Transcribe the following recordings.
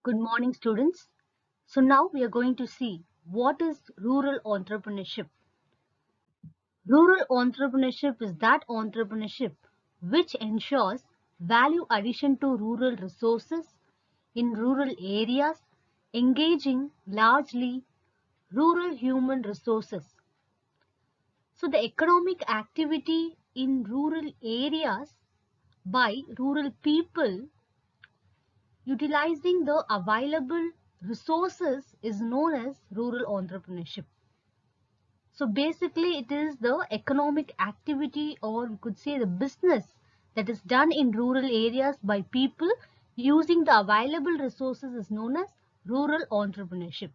Good morning, students. So now we are going to see what is rural entrepreneurship. Rural entrepreneurship is that entrepreneurship which ensures value addition to rural resources in rural areas, engaging largely rural human resources. So the economic activity in rural areas by rural people utilizing the available resources is known as rural entrepreneurship. So basically it is the economic activity, or we could say the business, that is done in rural areas by people using the available resources is known as rural entrepreneurship.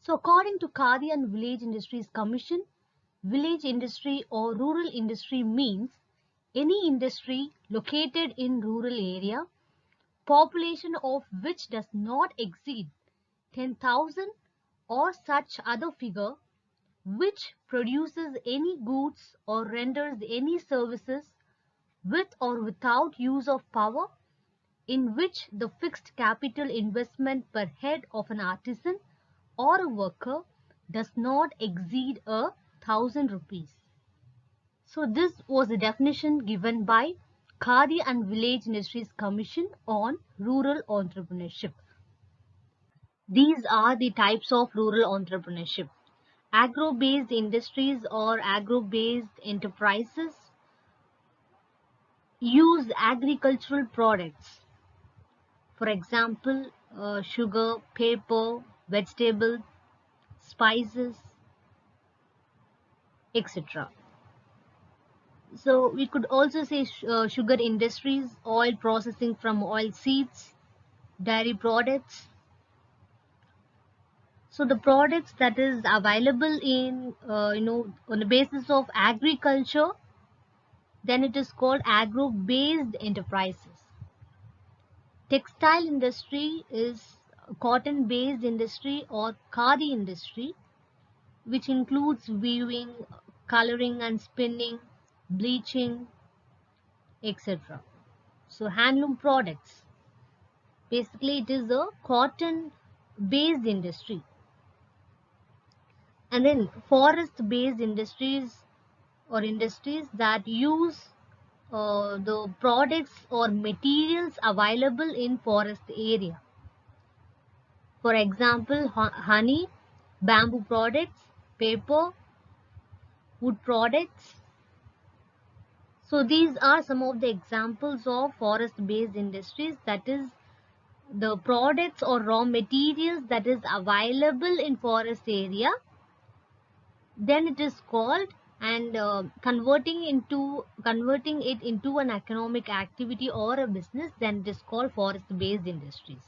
So according to Khadi and Village Industries Commission, village industry or rural industry means any industry located in rural area, population of which does not exceed 10,000 or such other figure, which produces any goods or renders any services with or without use of power, in which the fixed capital investment per head of an artisan or a worker does not exceed 1,000 rupees. So this was the definition given by Khadi and Village Industries Commission on rural entrepreneurship. These are the types of rural entrepreneurship. Agro-based industries or agro-based enterprises use agricultural products. For example, sugar, paper, vegetables, spices, etc. So we could also say sugar industries, oil processing from oil seeds, dairy products. So the products that is available in, on the basis of agriculture, then it is called agro-based enterprises. Textile industry is cotton-based industry or khadi industry, which includes weaving, coloring and spinning, bleaching, etc. So handloom products. Basically, it is a cotton-based industry. And then forest-based industries or industries that use the products or materials available in forest area. For example, honey, bamboo products, paper, wood products. So these are some of the examples of forest-based industries, that is the products or raw materials that is available in forest area. Then it is called, and converting it into an economic activity or a business, then it is called forest-based industries.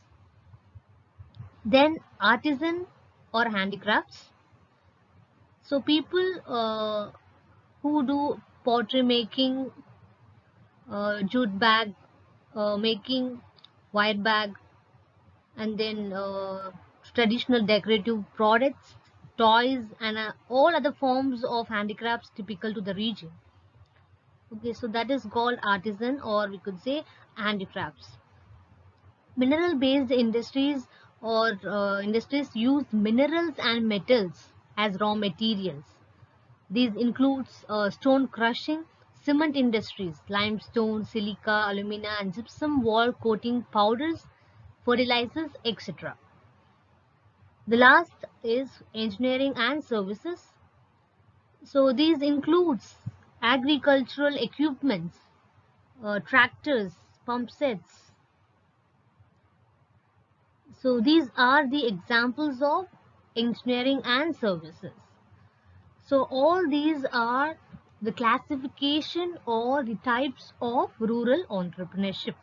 Then artisan or handicrafts. So people who do pottery making, jute bag making, wire bag, and then traditional decorative products, toys, and all other forms of handicrafts typical to the region. Okay, so that is called artisan, or we could say handicrafts. Mineral based industries or industries use minerals and metals as raw materials. These includes stone crushing, cement industries, limestone, silica, alumina, and gypsum wall coating powders, fertilizers, etc. The last is engineering and services. So these includes agricultural equipments, tractors, pump sets. So these are the examples of engineering and services. So all these are the classification or the types of rural entrepreneurship.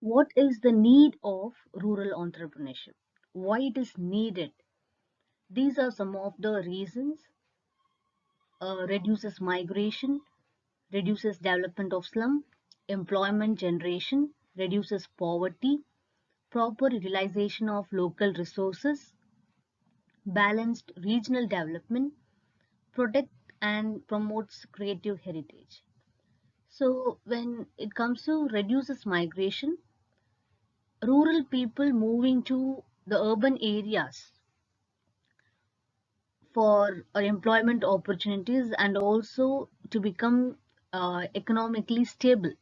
What is the need of rural entrepreneurship? Why it is needed? These are some of the reasons. Reduces migration, reduces development of slum, employment generation, reduces poverty, proper utilization of local resources, balanced regional development, protect and promotes creative heritage. So when it comes to reduces migration, rural people moving to the urban areas for employment opportunities and also to become economically stable.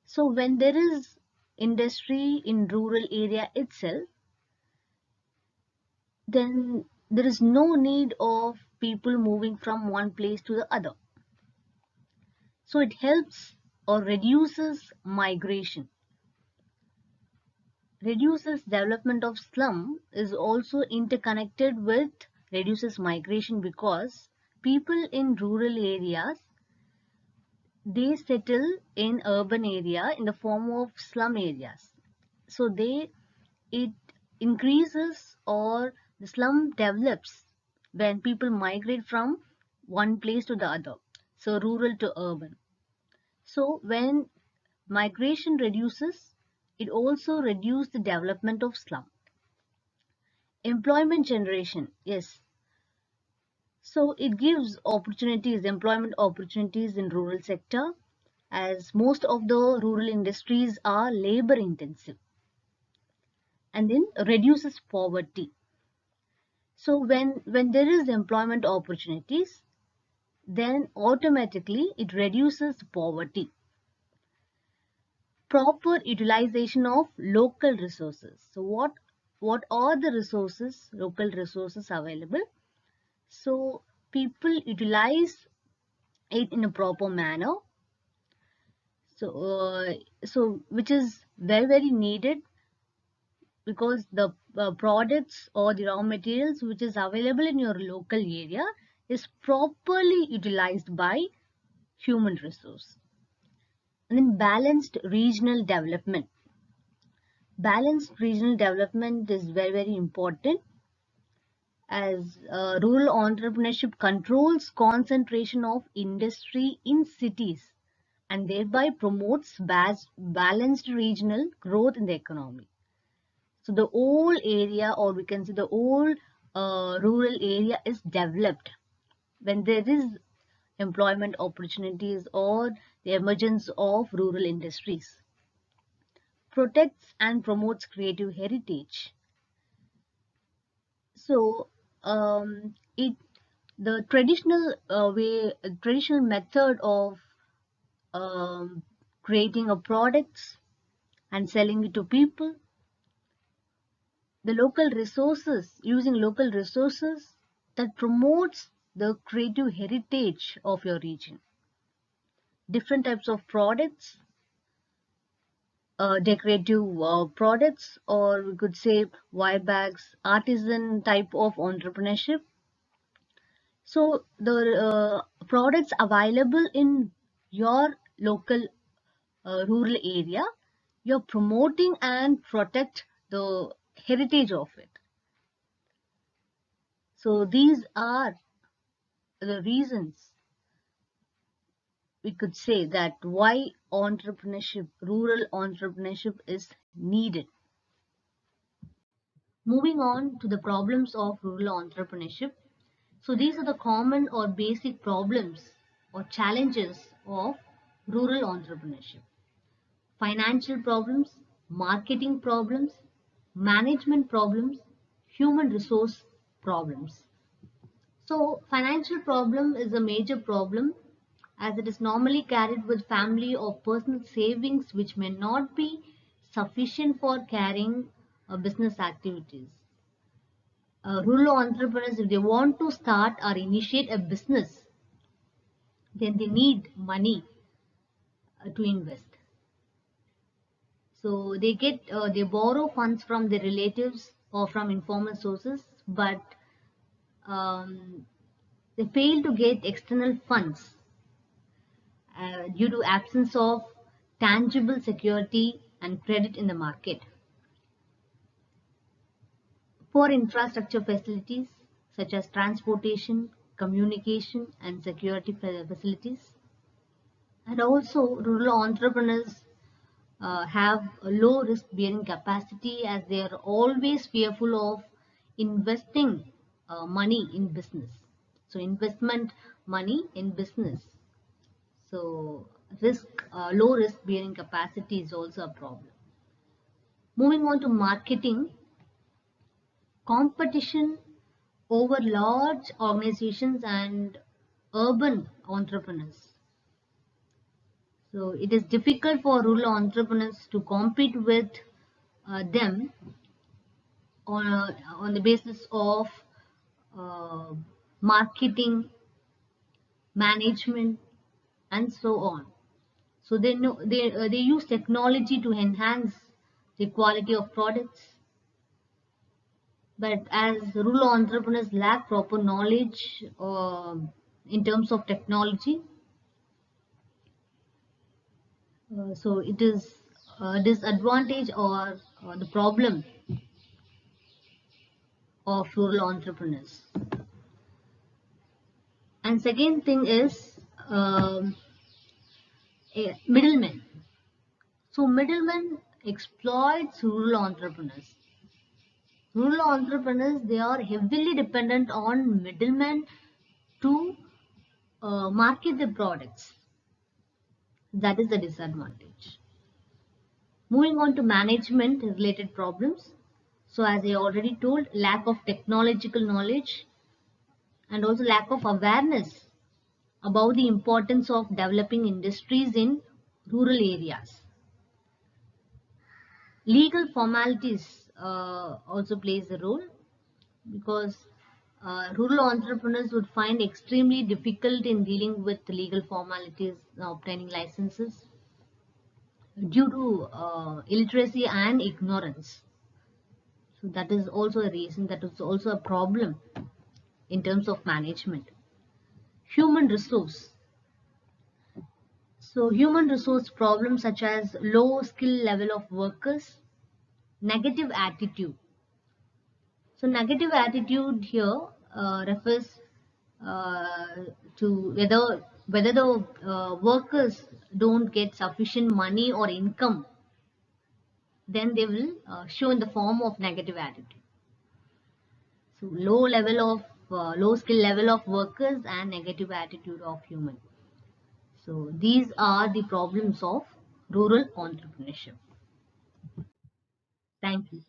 So when there is industry in rural area itself, then there is no need of people moving from one place to the other. So it helps or reduces migration. Reduces development of slum is also interconnected with reduces migration because people in rural areas, they settle in urban area in the form of slum areas. So it increases or the slum develops when people migrate from one place to the other, so rural to urban. So when migration reduces, it also reduces the development of slum. Employment generation, yes. So it gives opportunities, employment opportunities in rural sector, as most of the rural industries are labor intensive, and then reduces poverty. So when there is employment opportunities, then automatically it reduces poverty. Proper utilization of local resources. So what are the resources, local resources available? So people utilize it in a proper manner. So which is very needed, because the products or the raw materials which is available in your local area is properly utilized by human resource. And then balanced regional development. Balanced regional development is very important, as rural entrepreneurship controls concentration of industry in cities and thereby promotes balanced regional growth in the economy. So the whole area, or we can say the whole rural area, is developed when there is employment opportunities or the emergence of rural industries. Protects and promotes creative heritage. So it the traditional traditional method of um, creating a products and selling it to people, the local resources, using local resources, that promotes the creative heritage of your region. Different types of products, decorative products, or we could say wire bags, artisan type of entrepreneurship. So the products available in your local rural area, you're promoting and protect the heritage of it. So these are the reasons we could say that why entrepreneurship, rural entrepreneurship is needed. Moving on to the problems of rural entrepreneurship. So these are the common or basic problems or challenges of rural entrepreneurship. Financial problems, marketing problems, management problems, human resource problems. So financial problem is a major problem, as it is normally carried with family or personal savings which may not be sufficient for carrying business activities. Rural entrepreneurs, if they want to start or initiate a business, then they need money to invest. So they borrow funds from their relatives or from informal sources, but um, they fail to get external funds due to absence of tangible security and credit in the market. Poor infrastructure facilities such as transportation, communication, and security facilities. And also, rural entrepreneurs have a low risk bearing capacity, as they are always fearful of investing money in business. So investment money in business. So low risk bearing capacity is also a problem. Moving on to marketing, competition over large organizations and urban entrepreneurs. So it is difficult for rural entrepreneurs to compete with them on the basis of uh, marketing, management, and so on. So they use technology to enhance the quality of products, but as rural entrepreneurs lack proper knowledge in terms of technology, so it is a disadvantage or the problem of rural entrepreneurs. And second thing is middlemen. So middlemen exploits rural entrepreneurs. Rural entrepreneurs, they are heavily dependent on middlemen to market their products. That is the disadvantage. Moving on to management related problems. So as I already told, lack of technological knowledge and also lack of awareness about the importance of developing industries in rural areas. Legal formalities also plays a role, because rural entrepreneurs would find extremely difficult in dealing with legal formalities, obtaining licenses due to illiteracy and ignorance. So that is also a reason, that is also a problem in terms of management. Human resource. So human resource problems such as low skill level of workers, negative attitude. So negative attitude here refers uh, to whether the workers don't get sufficient money or income, then they will show in the form of negative attitude. So low skill level of workers and negative attitude of human. So these are the problems of rural entrepreneurship. Thank you.